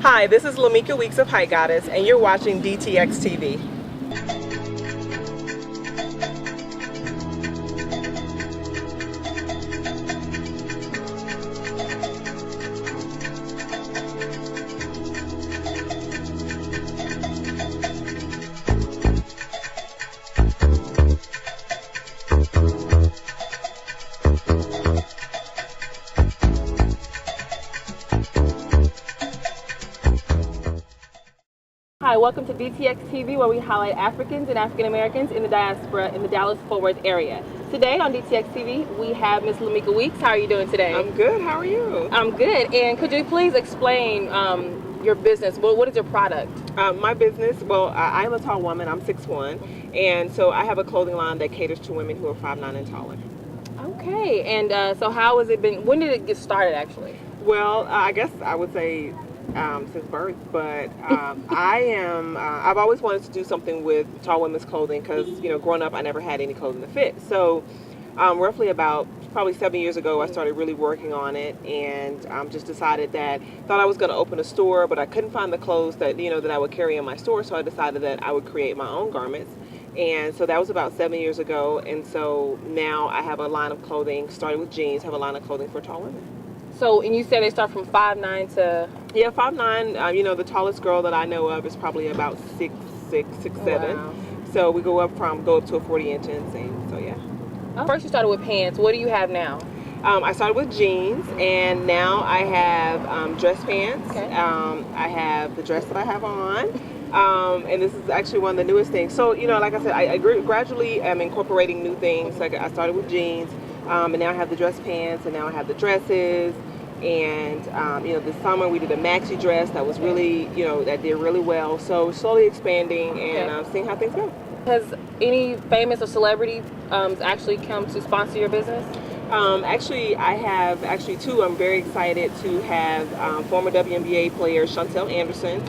Hi, this is Lameka Weeks of Height Goddess, and you're watching DTX TV. Hi, welcome to DTX TV, where we highlight Africans and African Americans in the diaspora in the Dallas-Fort Worth area. Today on DTX TV, we have Miss Lameka Weeks. How are you doing today? I'm good. How are you? I'm good. And could you please explain your business? What is your product? My business, well, I am a tall woman. I'm 6'1", and so I have a clothing line that caters to women who are 5'9" and taller. Okay. And so how has it been? When did it get started, actually? Well, I guess I would say since birth, but I've always wanted to do something with tall women's clothing because, you know, growing up I never had any clothing to fit. So roughly about probably 7 years ago I started really working on it, and just decided that, thought I was going to open a store, but I couldn't find the clothes that, you know, that I would carry in my store, so I decided that I would create my own garments. And so that was about 7 years ago, and so now I have a line of clothing, started with jeans, have a line of clothing for tall women. So, and you said they start from 5'9" to... Yeah, 5'9". You know, the tallest girl that I know of is probably about 6'6", 6'7". Wow. So we go up to a 40-inch inseam. So yeah. Oh. First you started with pants. What do you have now? I started with jeans, and now I have dress pants. Okay. I have the dress that I have on. And this is actually one of the newest things. So, you know, like I said, I gradually am incorporating new things. Like I started with jeans, and now I have the dress pants, and now I have the dresses. And, you know, this summer we did a maxi dress that was really, you know, that did really well. So slowly expanding and seeing how things go. Has any famous or celebrity actually come to sponsor your business? Actually, I have two. I'm very excited to have former WNBA player Chantel Anderson.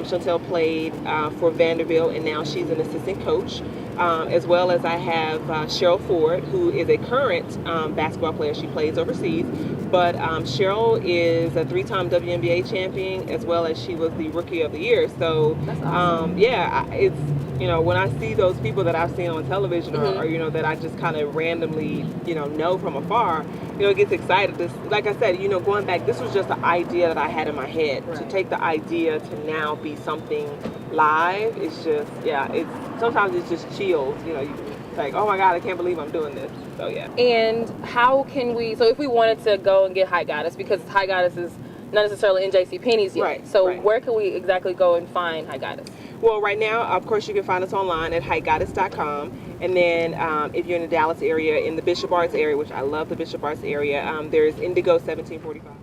Chantel played for Vanderbilt, and now she's an assistant coach. As well as I have Cheryl Ford, who is a current basketball player. She plays overseas. But Cheryl is a 3-time WNBA champion, as well as she was the Rookie of the Year. So, that's awesome. Yeah, it's, you know, when I see those people that I've seen on television or you know, that I just kind of randomly, you know from afar, you know, it gets excited. This, like I said, you know, going back, this was just an idea that I had in my head. Right. To take the idea to now be something live, it's just, yeah, it's, sometimes it's just chills, you know, it's like, oh my God, I can't believe I'm doing this. So yeah. And how can we, so if we wanted to go and get Height Goddess, because Height Goddess is not necessarily in JCPenney's yet. Right. So right. Where can we exactly go and find Height Goddess? Well, right now, of course, you can find us online at heightgoddess.com. And then if you're in the Dallas area, in the Bishop Arts area, which I love the Bishop Arts area, there's Indigo 1745.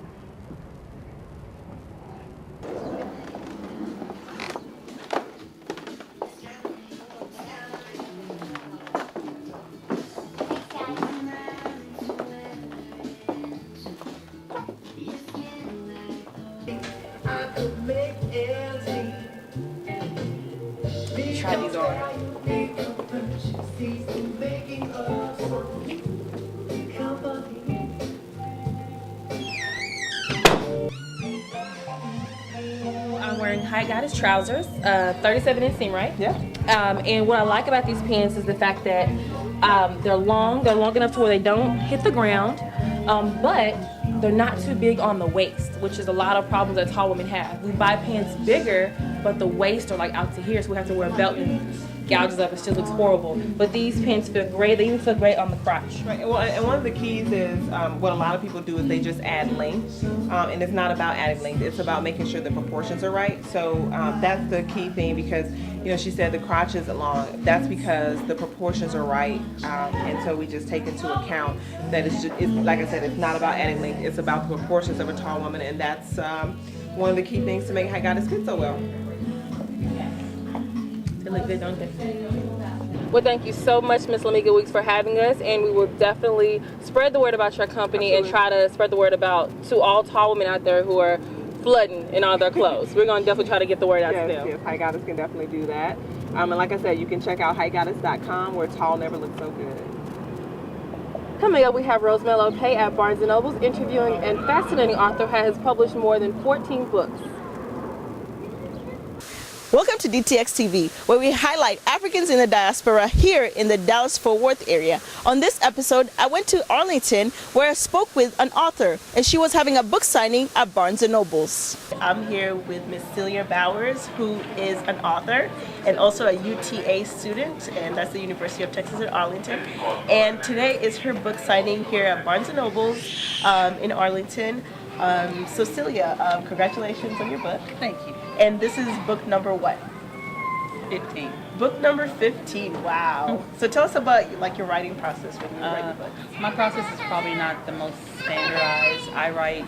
Try these on. I'm wearing Height Goddess trousers, 37 inseam, right? Yeah. And what I like about these pants is the fact that they're long enough to where they don't hit the ground, but they're not too big on the waist, which is a lot of problems that tall women have. We buy pants bigger, but the waist are like out to here, so we have to wear a belt and gouges up. It still looks horrible. But these pants fit great. They even feel great on the crotch. Right. Well, and one of the keys is what a lot of people do is they just add length, and it's not about adding length. It's about making sure the proportions are right. So that's the key thing, because, you know, she said the crotch isn't long. That's because the proportions are right, and so we just take into account that it's like I said, it's not about adding length. It's about the proportions of a tall woman, and that's one of the key things to make Height Goddess fit so well. They look good, don't they? Well, thank you so much, Miss Lameka Weeks, for having us, and we will definitely spread the word about your company. Absolutely. And try to spread the word to all tall women out there who are flooding in all their clothes. We're going to definitely try to get the word out to them. Yes, Height Goddess can definitely do that. And like I said, you can check out heightgoddess.com, where tall never looks so good. Coming up, we have Rosemel O'Kay at Barnes & Noble's, interviewing a fascinating author who has published more than 14 books. Welcome to DTX TV, where we highlight Africans in the diaspora here in the Dallas-Fort Worth area. On this episode, I went to Arlington, where I spoke with an author, and she was having a book signing at Barnes & Noble's. I'm here with Miss Celya Bowers, who is an author and also a UTA student, and that's the University of Texas at Arlington. And today is her book signing here at Barnes & Noble's in Arlington. So Celya, congratulations on your book. Thank you. And this is book number what? 15. Book number 15. Wow. So tell us about like your writing process when you write the book. My process is probably not the most standardized. I write,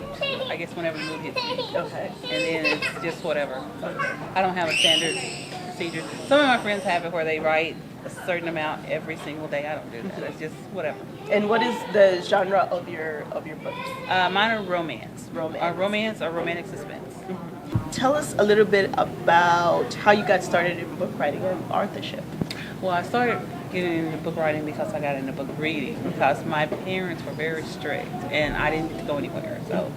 I guess, whenever the mood hits me. Okay. And then it's just whatever. Okay. I don't have a standard procedure. Some of my friends have it where they write a certain amount every single day. I don't do that. It's just whatever. And what is the genre of your books? Mine are romance. Romance. Or romantic suspense. Tell us a little bit about how you got started in book writing and authorship. Well, I started getting into book writing because I got into book reading, because my parents were very strict and I didn't get to go anywhere. So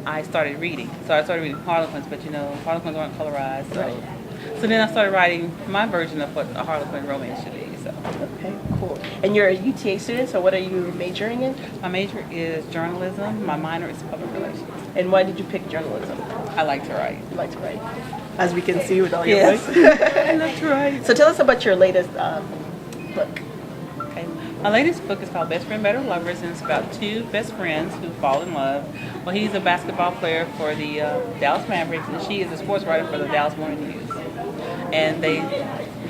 I started reading. So I started reading Harlequins, but you know, Harlequins aren't colorized. So then I started writing my version of what a Harlequin romance should be. So. Okay, cool. And you're a UTA student, so what are you majoring in? My major is journalism. My minor is public relations. And why did you pick journalism? I like to write. You like to write, as we can see with all your Yes. books. I like to write. So tell us about your latest book. Okay. My latest book is called Best Friend, Better Lovers, and it's about two best friends who fall in love. Well, he's a basketball player for the Dallas Mavericks, and she is a sports writer for the Dallas Morning News. And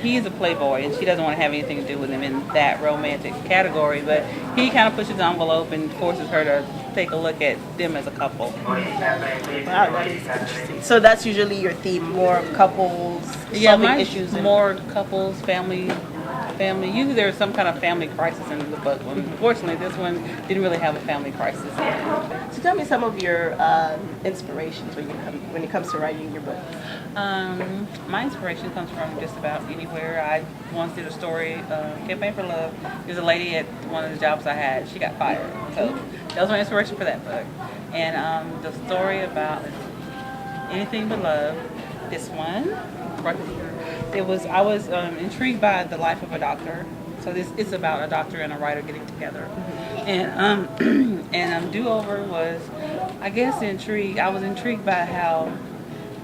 he is a playboy, and she doesn't want to have anything to do with him in that romantic category, but he kind of pushes the envelope and forces her to take a look at them as a couple. Wow, that is interesting. So that's usually your theme, more of couples, Yeah, solving mine's issues. more couples, family. Usually there's some kind of family crisis in the book. Unfortunately, this one didn't really have a family crisis. So tell me some of your inspirations when it comes to writing your book. My inspiration comes from just about anywhere. I once did a story, Campaign for Love. There's a lady at one of the jobs I had. She got fired. So that was my inspiration for that book. And the story about Anything But Love, this one, I was intrigued by the life of a doctor. So it's about a doctor and a writer getting together. And Do Over was, I guess, intrigued. I was intrigued by how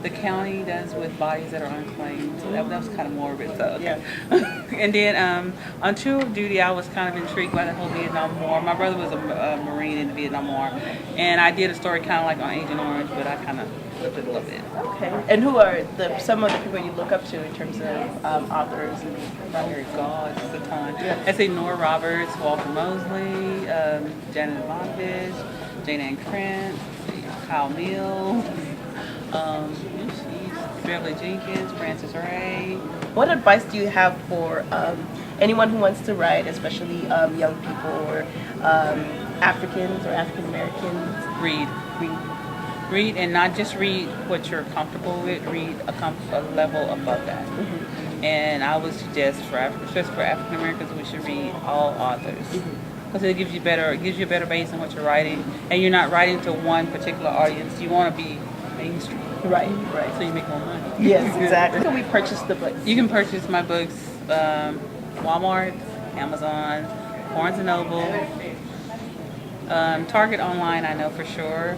the county does with bodies that are unclaimed. So that was kind of morbid. So okay. Yeah. And then on Tour of Duty, I was kind of intrigued by the whole Vietnam War. My brother was a Marine in the Vietnam War, and I did a story kind of like on Agent Orange, but I kind of flipped it a little bit. Okay. And who are some of the people you look up to in terms of authors and Primary God at the time. Yeah. I say Nora Roberts, Walter Mosley, Janet Ivanovich, Jane Ann Krantz, Kyle Neal. Beverly Jenkins, Frances Ray. What advice do you have for anyone who wants to write, especially young people or Africans or African Americans? Read, and not just read what you're comfortable with. Read a level above that. Mm-hmm. And I would suggest for African Americans, we should read all authors. Because it gives you a better base on what you're writing, and you're not writing to one particular audience. You want to be mainstream. Right. So you make more money. Yes, exactly. Where can we purchase the books? You can purchase my books, Walmart, Amazon, Barnes & Noble, Target online, I know for sure.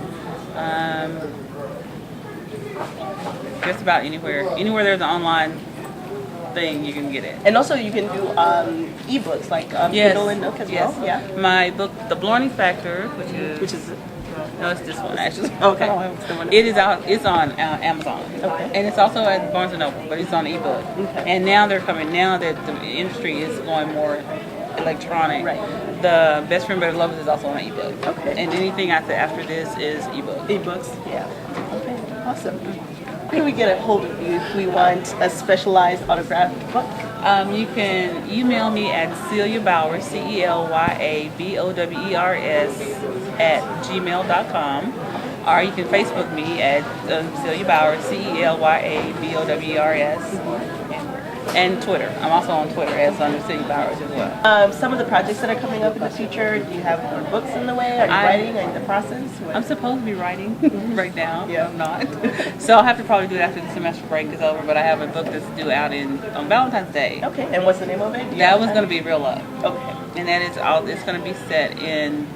Just about anywhere. Anywhere there's an online thing, you can get it. And also you can do ebooks like Kindle and Nook as well. Yeah. My book, The Blarney Factor, which is no, it's this one actually. Okay. It is out. It's on Amazon. Okay. And it's also at Barnes & Noble, but it's on ebook. Okay. And now they're coming. Now that the industry is going more electronic, right. The Best Friend Better Lovers is also on ebook. Okay. And anything after this is ebook. Ebooks. Yeah. Okay. Awesome. How can we get a hold of you if we want a specialized autographed book? You can email me at Celya Bowers, Celyabowers @gmail.com, or you can Facebook me at Celya Bowers, Celyabowers. And Twitter. I'm also on Twitter as under Celya Bowers as well. Some of the projects that are coming up in the future, do you have more books in the way? Are you writing? Are you in the process? What? I'm supposed to be writing right now, Yeah. but I'm not. So I'll have to probably do it after the semester break is over, but I have a book that's due out on Valentine's Day. Okay, and what's the name of it? Do you That have one's time? going to be Real Love. Okay. And that is it's going to be set in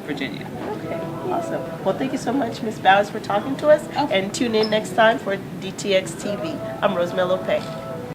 Virginia. Okay, awesome. Well, thank you so much, Ms. Bowers, for talking to us. Okay. And tune in next time for DTX TV. I'm Rosemary Lopez.